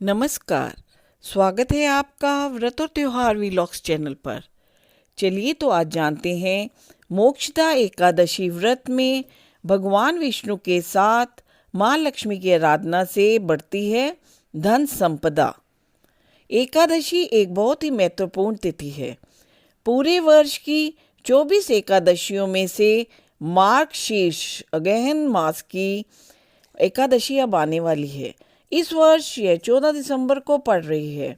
नमस्कार। स्वागत है आपका व्रत और त्योहार वीलॉग्स चैनल पर। चलिए तो आज जानते हैं मोक्षदा एकादशी व्रत में भगवान विष्णु के साथ माँ लक्ष्मी की आराधना से बढ़ती है धन संपदा। एकादशी एक बहुत ही महत्वपूर्ण तिथि है। पूरे वर्ष की 24 एकादशियों में से मार्गशीर्ष अगहन मास की एकादशी अब आने वाली है। इस वर्ष यह 14 दिसंबर को पड़ रही है।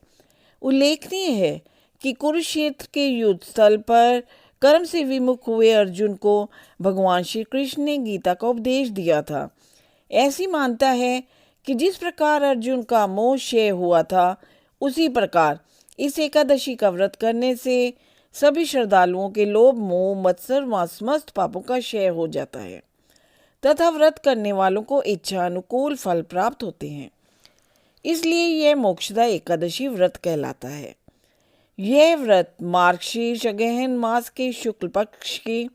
उल्लेखनीय है कि कुरुक्षेत्र के युद्ध स्थल पर कर्म से विमुख हुए अर्जुन को भगवान श्री कृष्ण ने गीता का उपदेश दिया था। ऐसी मानता है कि जिस प्रकार अर्जुन का मोह क्षय हुआ था, उसी प्रकार इस एकादशी का व्रत करने से सभी श्रद्धालुओं के लोभ मोह मत्सर व समस्त पापों का क्षय हो जाता है तथा व्रत करने वालों को इच्छा अनुकूल फल प्राप्त होते हैं। इसलिए यह मोक्षदा एकादशी व्रत कहलाता है। यह व्रत मार्गशीर्ष अगहन मास के शुक्ल पक्ष की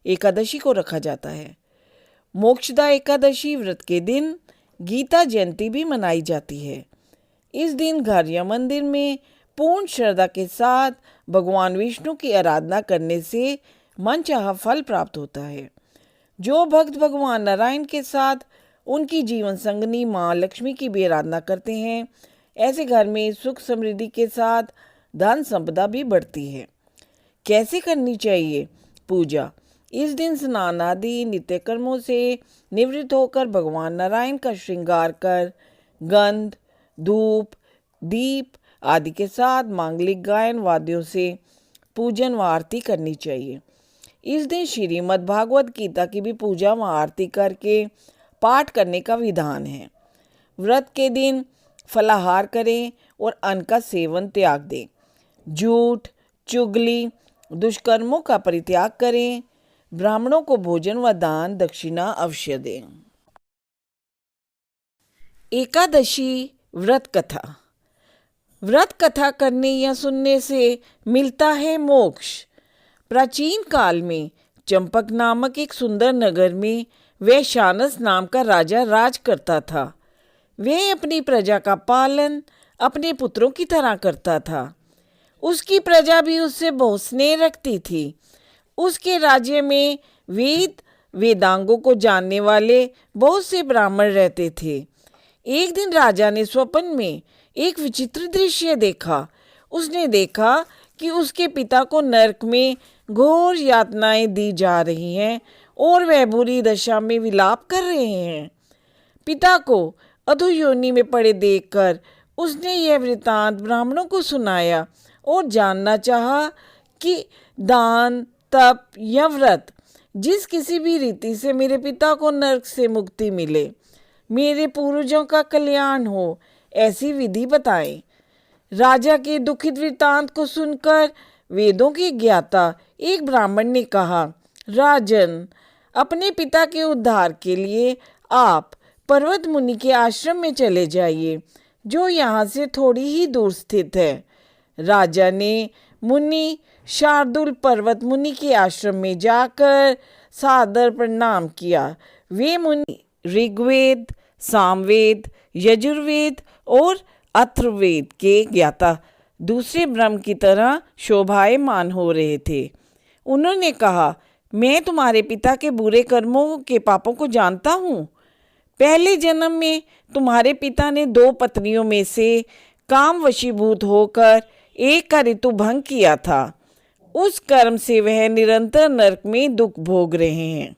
एकादशी को रखा जाता है। मोक्षदा एकादशी व्रत के दिन गीता जयंती भी मनाई जाती है। इस दिन घर या मंदिर में पूर्ण श्रद्धा के साथ भगवान विष्णु की आराधना करने से मनचाहा फल प्राप्त होता है। जो भक्त भगवान नारायण के साथ उनकी जीवन संगनी माँ लक्ष्मी की भी आराधना करते हैं, ऐसे घर में सुख समृद्धि के साथ धन संपदा भी बढ़ती है। कैसे करनी चाहिए पूजा? इस दिन स्नान आदि नित्य कर्मों से निवृत्त होकर भगवान नारायण का श्रृंगार कर गंध धूप दीप आदि के साथ मांगलिक गायन वाद्यों से पूजन व आरती करनी चाहिए। इस दिन श्रीमद् भागवत गीता की भी पूजा व आरती करके पाठ करने का विधान है। व्रत के दिन फलाहार करें और अन्न का सेवन त्याग दें। झूठ चुगली दुष्कर्मों का परित्याग करें। ब्राह्मणों को भोजन व दान दक्षिणा अवश्य दें। एकादशी व्रत कथा। व्रत कथा करने या सुनने से मिलता है मोक्ष। प्राचीन काल में चंपक नामक एक सुंदर नगर में वैशानस नाम का राजा राज करता था। वह अपनी प्रजा का पालन अपने पुत्रों की तरह करता था। उसकी प्रजा भी उससे बहुत स्नेह रखती थी। उसके राज्य में वेद वेदांगों को जानने वाले बहुत से ब्राह्मण रहते थे। एक दिन राजा ने स्वप्न में एक विचित्र दृश्य देखा। उसने देखा कि उसके पिता को नरक में घोर यातनाएं दी जा रही हैं और वह बुरी दशा में विलाप कर रहे हैं। पिता को अधोयोनि में पड़े देखकर उसने यह वृतांत ब्राह्मणों को सुनाया और जानना चाहा कि दान तप या व्रत जिस किसी भी रीति से मेरे पिता को नरक से मुक्ति मिले, मेरे पूर्वजों का कल्याण हो, ऐसी विधि बताएं। राजा के दुखित वृतांत को सुनकर वेदों के ज्ञाता एक ब्राह्मण ने कहा, राजन, अपने पिता के उद्धार के लिए आप पर्वत मुनि के आश्रम में चले जाइए, जो यहाँ से थोड़ी ही दूर स्थित है। राजा ने मुनि शार्दुल पर्वत मुनि के आश्रम में जाकर सादर प्रणाम किया। वे मुनि ऋग्वेद सामवेद यजुर्वेद और अथर्ववेद के ज्ञाता दूसरे ब्रह्म की तरह शोभायमान हो रहे थे। उन्होंने कहा, मैं तुम्हारे पिता के बुरे कर्मों के पापों को जानता हूँ। पहले जन्म में तुम्हारे पिता ने 2 पत्नियों में से काम वशीभूत होकर एक का ऋतु भंग किया था। उस कर्म से वह निरंतर नरक में दुख भोग रहे हैं।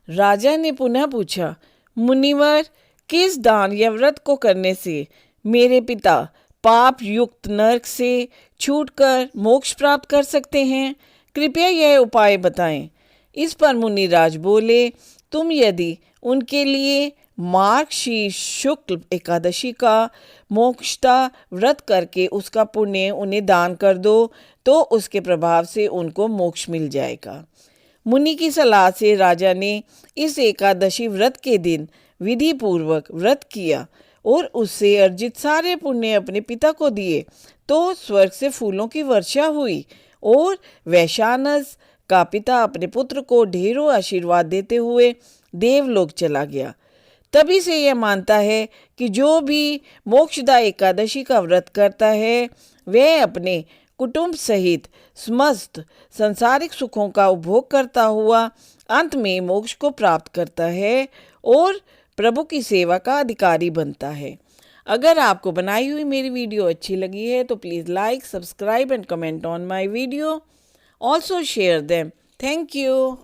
राजा ने पुनः पूछा, मुनिवर, किस दान या व्रत को करने से मेरे पिता पाप युक्त नरक से छूटकर मोक्ष प्राप्त कर सकते हैं? कृपया यह उपाय बताएं। इस पर मुनिराज बोले, तुम यदि उनके लिए मार्गशीर्ष शुक्ल एकादशी का मोक्षदा व्रत करके उसका पुण्य उन्हें दान कर दो तो उसके प्रभाव से उनको मोक्ष मिल जाएगा। मुनि की सलाह से राजा ने इस एकादशी व्रत के दिन विधि पूर्वक व्रत किया और उससे अर्जित सारे पुण्य अपने पिता को दिए तो स्वर्ग से फूलों की वर्षा हुई और वैशानस का पिता अपने पुत्र को ढेरों आशीर्वाद देते हुए देवलोक चला गया। तभी से यह मानता है कि जो भी मोक्षदा एकादशी का व्रत करता है वह अपने कुटुंब सहित समस्त सांसारिक सुखों का उपभोग करता हुआ अंत में मोक्ष को प्राप्त करता है और प्रभु की सेवा का अधिकारी बनता है। अगर आपको बनाई हुई मेरी वीडियो अच्छी लगी है तो please like, subscribe and comment on my video. Also share them. Thank you.